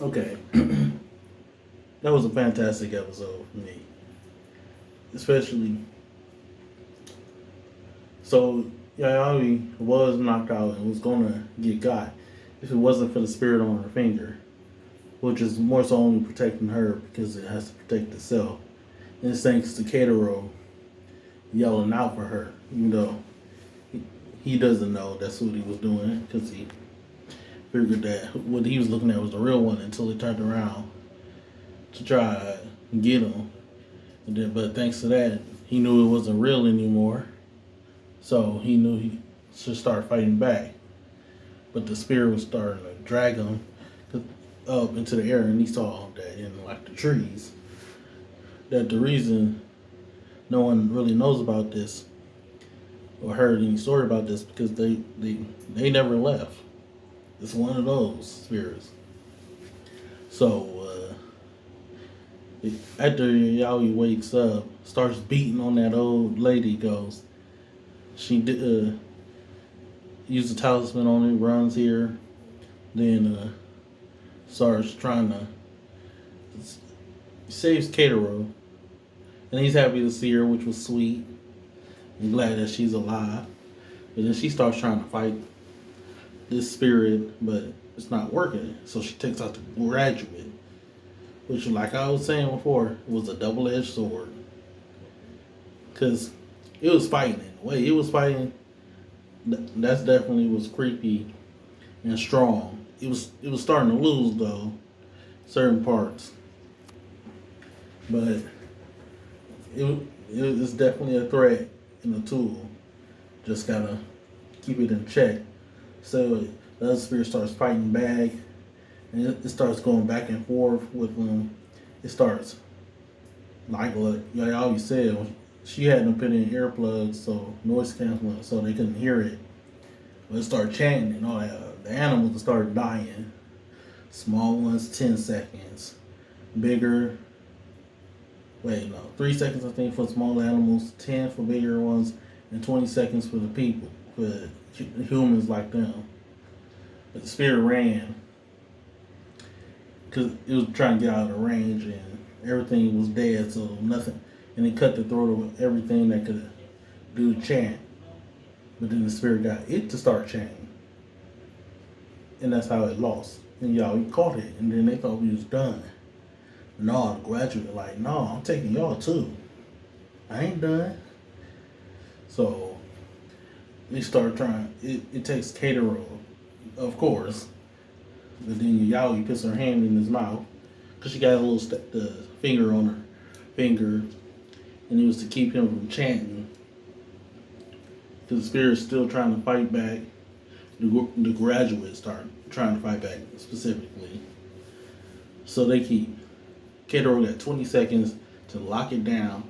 Okay, that was a fantastic episode for me, especially so Yayoi was knocked out and was gonna get got if it wasn't for the spirit on her finger, which is more so only protecting her because it has to protect itself. And it's thanks to Keitaro yelling out for her, even though he doesn't know that's what he was doing because he figured that what he was looking at was the real one until he turned around to try and get him. And then, but thanks to that, he knew it wasn't real anymore, so he knew he should start fighting back. But the spirit was starting to drag him up into the air, and he saw that in like the trees. That the reason no one really knows about this or heard any story about this because they never left. It's one of those spirits. So after Yaoi wakes up, starts beating on that old lady ghost. She uses a talisman on it, runs here, then starts trying to saves Keitaro, and he's happy to see her, which was sweet. I'm glad that she's alive. But then she starts trying to fight this spirit, but it's not working. So she takes out the graduate, which, like I was saying before, was a double-edged sword. Because it was fighting in a way. It was fighting. That definitely was creepy and strong. It was starting to lose though, certain parts, but it's definitely a threat and a tool. Just gotta keep it in check. So the other spirit starts fighting back, and it starts going back and forth with them. It starts like what I always said. She had them put in earplugs, so noise canceling, so they couldn't hear it. But it started chanting, and all that. The animals started dying. Small ones, 10 seconds. Bigger, wait, no, 3 seconds I think for small animals, 10 for bigger ones, and 20 seconds for the people, for humans like them. But the spirit ran because it was trying to get out of the range, and everything was dead, so nothing. And it cut the throat of everything that could do chant. But then the spirit got it to start chanting, and that's how it lost. And y'all, we caught it, and then they thought we was done. No, the graduate like, no, I'm taking y'all too. I ain't done. So they start trying. It takes Keitaro, of course, but then Yaoi puts her hand in his mouth because she got a little the finger on her finger, and it was to keep him from chanting because the spirit's still trying to fight back. The graduates start trying to fight back specifically, so they keep Keitaro got 20 seconds to lock it down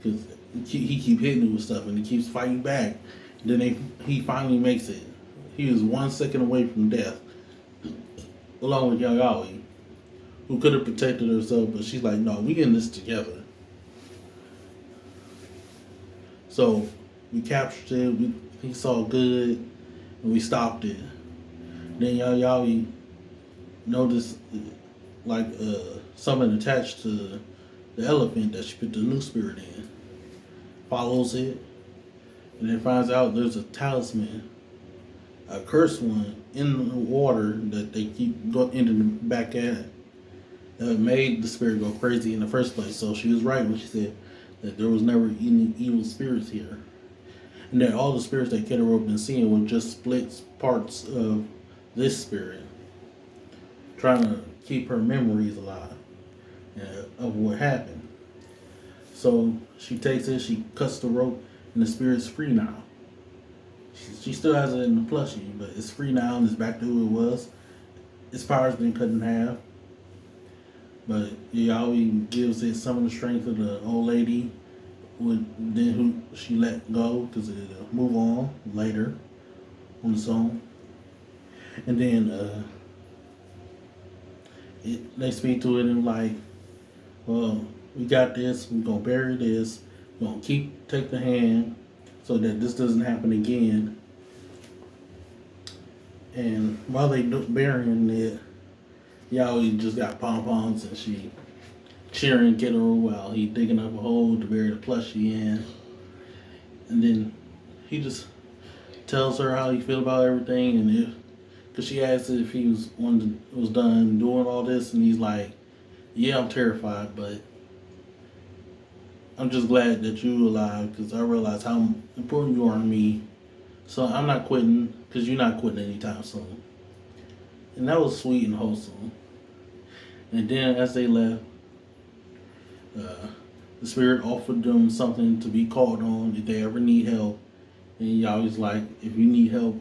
because he keep hitting it with stuff and he keeps fighting back. Then he finally makes it. He was 1 second away from death, along with Yayoi, who could have protected herself, but she's like, "No, we in this together." So we captured it. He saw good, and we stopped it. Then Yayoi noticed like something attached to the elephant that she put the new spirit in. Follows it, and then finds out there's a talisman, a cursed one, in the water that they keep ending back at. That made the spirit go crazy in the first place. So she was right when she said that there was never any evil spirits here, and that all the spirits that Keitaro had been seeing were just split parts of this spirit, trying to keep her memories alive of what happened. So she takes it, she cuts the rope, and the spirit's free now. She still has it in the plushie, but it's free now and it's back to who it was. Its power's been cut in half, but Yaoi gives it some of the strength of the old lady, then who she let go because it'll move on later on its own. And then they speak to it and like, well, we got this. We're gonna bury this. We're gonna take the hand so that this doesn't happen again. And while they burying it, Yaoi just got pom poms and she cheering Kiddo while he digging up a hole to bury the plushie in. And then he just tells her how he feel about everything, and if because she asked if he was done doing all this, and he's like, "Yeah, I'm terrified, but I'm just glad that you alive because I realize how important you are to me. So I'm not quitting because you're not quitting anytime soon." And that was sweet and wholesome. And then as they left, uh, the spirit offered them something to be called on if they ever need help. And he always like, if you need help,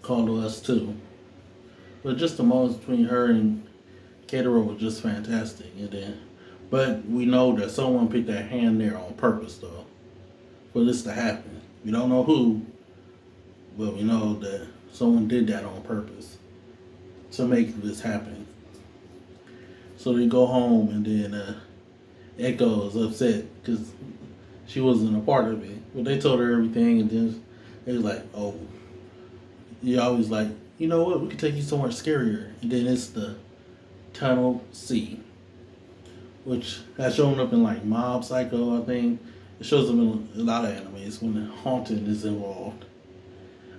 call to us too. But just the moments between her and Caterer was just fantastic. And then, but we know that someone picked that hand there on purpose though, for this to happen. We don't know who, but we know that someone did that on purpose to make this happen. So they go home, and then Echo is upset because she wasn't a part of it. But they told her everything, and then they was like, "Oh, you always like, you know what? We could take you somewhere scarier." And then it's the Tunnel C, which has shown up in like Mob Psycho, I think. It shows up in a lot of animes when the haunting is involved.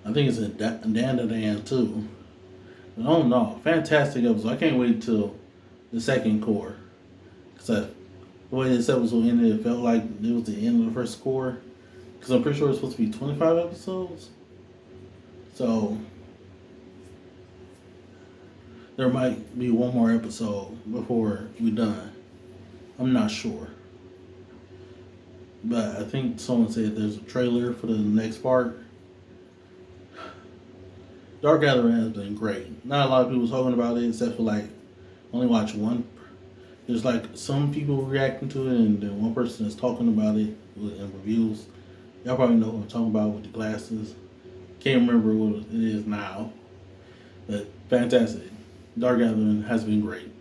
I think it's in Dandadan too. But I don't know. Fantastic episode. I can't wait till the second core. Because the way this episode ended, it felt like it was the end of the first core. Because I'm pretty sure it's supposed to be 25 episodes. So there might be one more episode before we're done. I'm not sure. But I think someone said there's a trailer for the next part. Dark Gathering has been great. Not a lot of people talking about it, except for like only watch one. There's like some people reacting to it, and then one person is talking about it in reviews. Y'all probably know what I'm talking about with the glasses. Can't remember what it is now, but fantastic. Dark Gathering has been great.